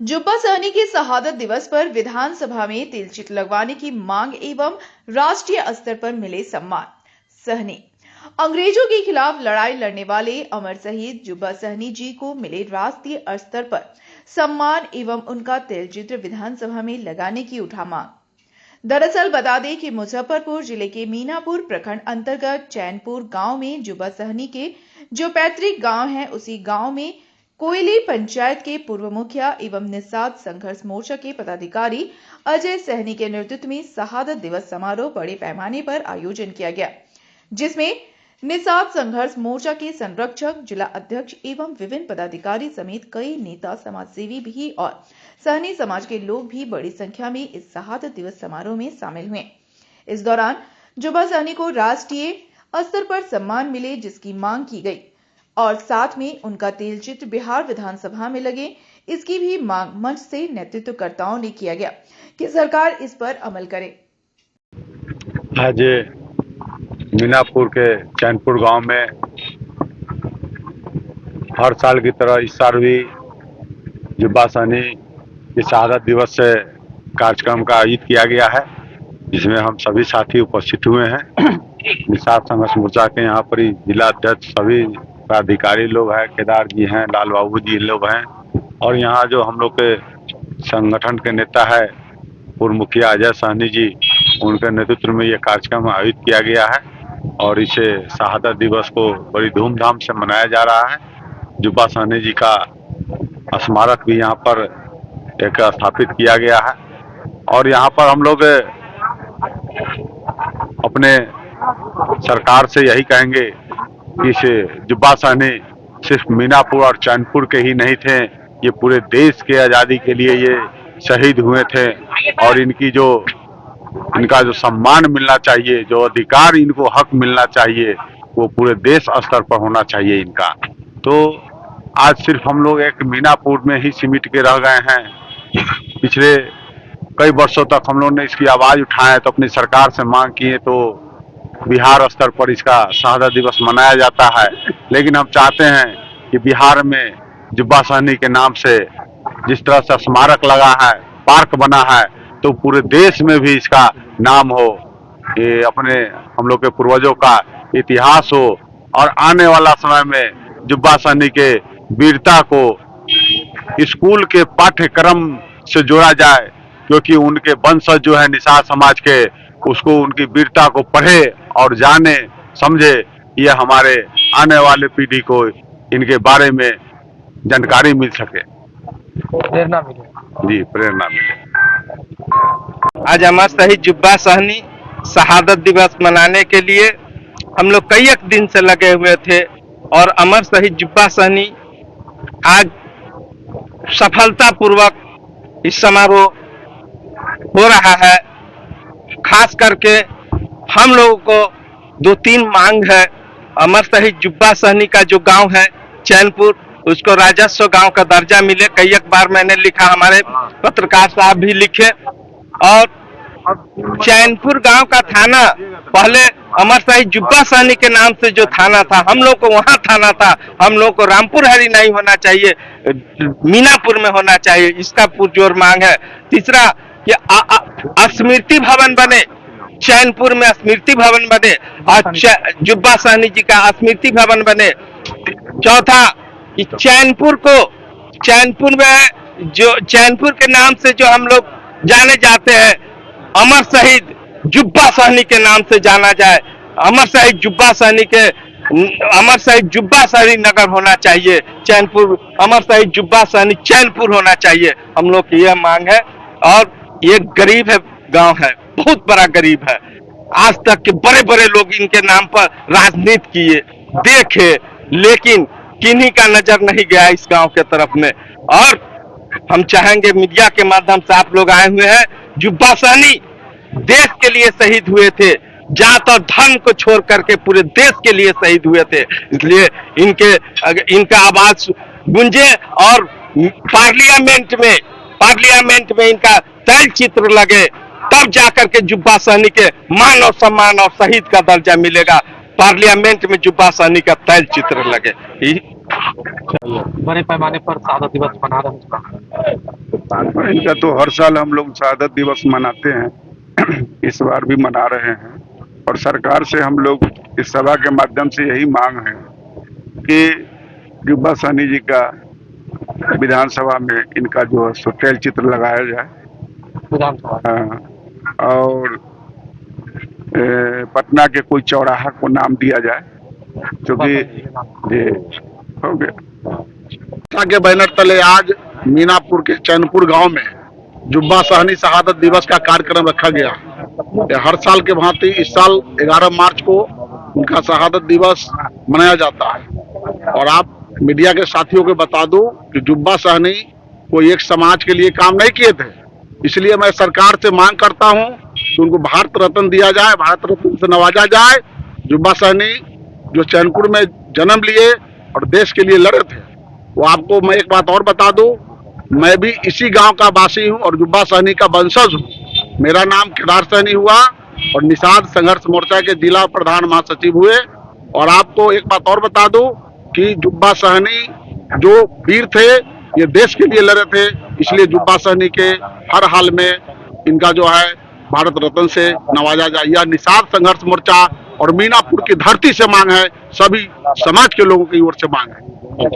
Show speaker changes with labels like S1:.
S1: जुब्बा सहनी के शहादत दिवस पर विधानसभा में तिलचिट लगवाने की मांग एवं राष्ट्रीय स्तर पर मिले सम्मान। सहनी अंग्रेजों के खिलाफ लड़ाई लड़ने वाले अमर शहीद जुब्बा सहनी जी को मिले राष्ट्रीय स्तर पर सम्मान एवं उनका तिलचित्र विधानसभा में लगाने की उठा मांग। दरअसल बता दें कि मुजफ्फरपुर जिले के मीनापुर प्रखंड अंतर्गत चैनपुर गांव में जुब्बा सहनी के जो पैतृक गांव है, उसी गांव में कोयली पंचायत के पूर्व मुखिया एवं निषाद संघर्ष मोर्चा के पदाधिकारी अजय सहनी के नेतृत्व में शहादत दिवस समारोह बड़े पैमाने पर आयोजन किया गया, जिसमें निषाद संघर्ष मोर्चा के संरक्षक, जिला अध्यक्ष एवं विभिन्न पदाधिकारी समेत कई नेता, समाजसेवी भी और सहनी समाज के लोग भी बड़ी संख्या में इस शहादत दिवस समारोह में शामिल हुए। इस दौरान जुब्बा सहनी को राष्ट्रीय स्तर पर सम्मान मिले, जिसकी मांग की गई और साथ में उनका तेलचित्र बिहार विधानसभा में लगे, इसकी भी मांग मंच से नेतृत्वकर्ताओं ने किया गया कि सरकार इस पर अमल करे।
S2: आज मीनापुर के चैनपुर गांव में हर साल की तरह इस साल भी जुब्बा सहनी की शहादत दिवस से कार्यक्रम का आयोजित किया गया है, जिसमें हम सभी साथी उपस्थित हुए हैं। निषाद संघर्ष मोर्चा के यहाँ पर जिला अध्यक्ष, सभी पदाधिकारी लोग हैं, केदार जी हैं, लाल बाबू जी लोग हैं, और यहाँ जो हम लोग के संगठन के नेता है पूर्व मुखिया अजय सहनी जी, उनके नेतृत्व में ये कार्यक्रम आयोजित किया गया है और इसे शहादत दिवस को बड़ी धूमधाम से मनाया जा रहा है। जुब्बा सहनी जी का स्मारक भी यहाँ पर एक स्थापित किया गया है और यहाँ पर हम लोग अपने सरकार से यही कहेंगे कि इस जुब्बा सहनी सिर्फ मीनापुर और चैनपुर के ही नहीं थे, ये पूरे देश के आज़ादी के लिए ये शहीद हुए थे और इनका जो सम्मान मिलना चाहिए, जो अधिकार इनको हक मिलना चाहिए, वो पूरे देश स्तर पर होना चाहिए इनका। तो आज सिर्फ हम लोग एक मीनापुर में ही सिमट के रह गए हैं। पिछले कई वर्षों तक हम लोग ने इसकी आवाज़ उठाए, तो अपनी सरकार से मांग किए, तो बिहार स्तर पर इसका शहादत दिवस मनाया जाता है। लेकिन हम चाहते हैं कि बिहार में जुब्बा सहनी के नाम से जिस तरह से स्मारक लगा है, पार्क बना है, तो पूरे देश में भी इसका नाम हो, ये अपने हम लोग के पूर्वजों का इतिहास हो और आने वाला समय में जुब्बा सहनी के वीरता को स्कूल के पाठ्यक्रम से जोड़ा जाए, क्योंकि उनके वंशज जो है निषाद समाज के, उसको उनकी वीरता को पढ़े और जाने समझे, ये हमारे आने वाले पीढ़ी को इनके बारे में जानकारी मिल सके,
S3: प्रेरणा मिले।
S2: जी, प्रेरणा मिले।
S3: आज अमर शहीद जुब्बा सहनी शहादत दिवस मनाने के लिए हम लोग कई एक दिन से लगे हुए थे और अमर शहीद जुब्बा सहनी आज सफलतापूर्वक इस समारोह हो रहा है। खास करके हम लोगों को 2-3 मांग है। अमर शहीद जुब्बा सहनी का जो गांव है चैनपुर, उसको राजस्व गांव का दर्जा मिले। कई एक बार मैंने लिखा, हमारे पत्रकार साहब भी लिखे। और चैनपुर गांव का थाना पहले अमर शहीद जुब्बा सहनी के नाम से जो थाना था, हम लोग को वहां थाना था, हम लोग को रामपुर हरी नहीं होना चाहिए, मीनापुर में होना चाहिए, इसका पुरजोर मांग है। तीसरा कि स्मृति भवन बने, चैनपुर में स्मृति भवन बने और जुब्बा सहनी जी का स्मृति भवन बने। चौथा कि चैनपुर में जो चैनपुर के नाम से जो हम लोग जाने जाते हैं, अमर शहीद जुब्बा सहनी के नाम से जाना जाए। अमर शहीद जुब्बा सहनी नगर होना चाहिए चैनपुर, अमर शहीद जुब्बा सहनी चैनपुर होना चाहिए। हम लोग की यह मांग है। और ये गरीब है, गांव है, बहुत बड़ा गरीब है। आज तक के बड़े बड़े लोग इनके नाम पर राजनीति किए, देखे, लेकिन किन्हीं का नजर नहीं गया इस गांव के तरफ में। और हम चाहेंगे मीडिया के माध्यम से, आप लोग आए हुए हैं, जुब्बा सहनी देश के लिए शहीद हुए थे, जात और धर्म को छोड़ करके पूरे देश के लिए शहीद हुए थे। इसलिए इनका आवाज गूंजे और पार्लियामेंट में इनका तैल चित्र लगे, तब जाकर के जुब्बा सहनी के मान और सम्मान और शहीद का दर्जा मिलेगा। पार्लियामेंट में जुब्बा सहनी का तैल चित्र लगे।
S4: बड़े पैमाने पर शहादत दिवस मना रहे हैं। इनका तो हर साल हम लोग शहादत दिवस मनाते हैं, इस बार भी मना रहे हैं। और सरकार से हम लोग इस सभा के माध्यम से यही मांग है कि जुब्बा सहनी जी का विधानसभा में इनका जो है सो तैल चित्र लगाया जाए। हाँ, और पटना के कोई चौराहा को नाम दिया जाए, क्योंकि ये हो गया
S5: के बैनर तले आज मीनापुर के चैनपुर गांव में जुब्बा सहनी शहादत दिवस का कार्यक्रम रखा गया। हर साल के भांति इस साल 11 मार्च को उनका शहादत दिवस मनाया जाता है। और आप मीडिया के साथियों को बता दूं कि जुब्बा सहनी कोई एक समाज के लिए काम नहीं किए थे, इसलिए मैं सरकार से मांग करता हूं कि उनको भारत रत्न दिया जाए, भारत रत्न से नवाजा जाए। जुब्बा सहनी जो चैनपुर में जन्म लिए और देश के लिए लड़े थे, वो आपको मैं एक बात और बता दूं, मैं भी इसी गांव का वासी हूं और जुब्बा सहनी का वंशज हूं। मेरा नाम केदार सहनी हुआ और निषाद संघर्ष मोर्चा के जिला प्रधान महासचिव हुए। और आपको एक बात और बता दूं कि जुब्बा सहनी जो वीर थे, ये देश के लिए लड़े थे, इसलिए जुब्बा सहनी के हर हाल में इनका जो है भारत रत्न से नवाजा जाए। यह निषाद संघर्ष मोर्चा और मीनापुर की धरती से मांग है, सभी समाज के लोगों की ओर से मांग है।